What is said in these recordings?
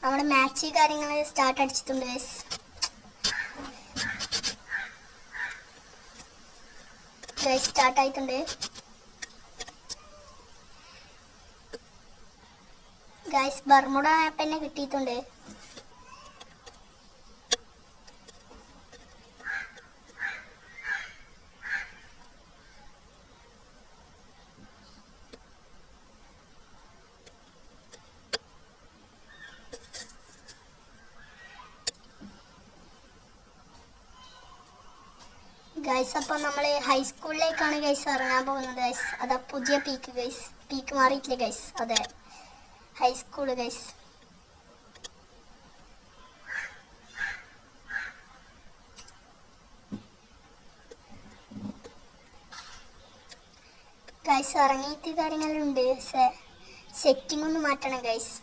നമ്മുടെ മാച്ച് കാര്യങ്ങൾ സ്റ്റാർട്ട് അടിച്ചിട്ടുണ്ട് ഗൈസ്. സ്റ്റാർട്ട് ആയിട്ടുണ്ട് ഗൈസ്. ബർമുഡ മാപ്പ് തന്നെ കിട്ടിയിട്ടുണ്ട്. ഗൈസ് അപ്പോൾ നമ്മൾ ഹൈസ്കൂളിലേക്കാണ് ഗൈസ് ഇറങ്ങാൻ പോകുന്നത് ഗൈസ്. അതാ പുതിയ പീക്ക് ഗൈസ്. പീക്ക് മാറിയിട്ടില്ല ഗൈസ്. അതെ, ഹൈസ്കൂള് ഗൈസ്. ഗൈസ് ഇറങ്ങിയിട്ട് കാര്യങ്ങളുണ്ട്. സെറ്റിംഗ് ഒന്ന് മാറ്റണം ഗൈസ്.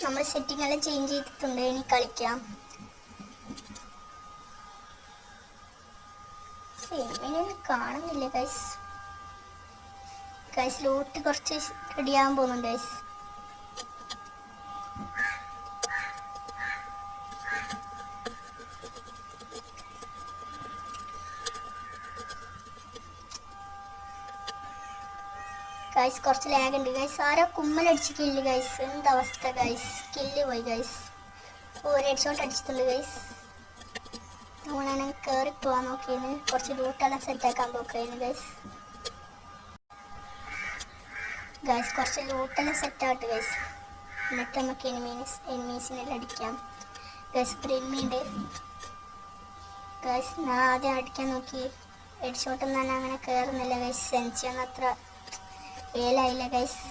നമ്മൾ സെറ്റിംഗ് എല്ലാം ചേഞ്ച് ചെയ്തിട്ടുണ്ട്. ഇനി കളിക്കാം. കാണുന്നില്ല ഗൈസ്. ഗൈസ് ലൂട്ട് കുറച്ച് റെഡിയാകാൻ പോകുന്നുണ്ട് ഗൈസ്. ഗൈസ് കുറച്ച് ലാഗ് ഉണ്ട് ഗൈസ്. ആരോ കുമ്മലടിച്ച് കില്ല് ഗൈസ്. എന്തവസ്ഥ ഗൈസ്. കില്ല് പോയി ഗൈസ്. ഒരു ഹെഡ് ഷോട്ട് അടിച്ചിട്ടുണ്ട് ഗൈസ്. നമ്മളാണ് കയറി പോകാൻ നോക്കിയത്. കുറച്ച് ലൂട്ടെല്ലാം സെറ്റാക്കാൻ നോക്കിയത് ഗൈസ്. ഗൈസ് കുറച്ച് ലൂട്ടെല്ലാം സെറ്റായിട്ട് ഗൈസ്. എന്നിട്ട് നമുക്ക് എനിമീസിനെല്ലാം അടിക്കാം ഗൈസ്. ഒരു എനിമിയുണ്ട് ഗൈസ്. ഞാൻ ആദ്യം അടിക്കാൻ നോക്കി. ഹെഡ് ഷോട്ടൊന്നും തന്നെ അങ്ങനെ കയറുന്നില്ല ഗൈസ്. സെൻസിയൊന്നും അത്ര ഏലായില്ല ഗൈസ്.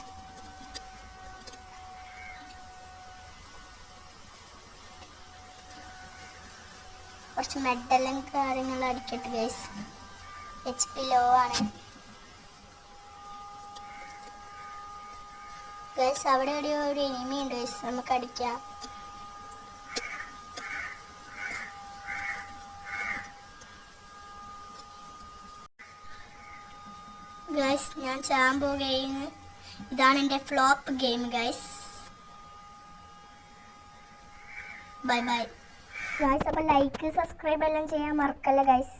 കുറച്ച് മെഡലും കാര്യങ്ങളും അടിക്കട്ടെ ഗൈസ്. HP ലോ ആണ് ഗൈസ്. അവിടെ ഒരു എനിമി ഉണ്ട് ഗൈസ്. നമുക്ക് അടിക്കാം. ഗൈസ് ഞാൻ ചാമ്പോ ഗെയിം. ഇതാണ് എൻ്റെ flop game guys. Bye bye guys. അപ്പോൾ ലൈക്ക് സബ്സ്ക്രൈബ് എല്ലാം ചെയ്യാൻ മറക്കല്ല ഗൈസ്.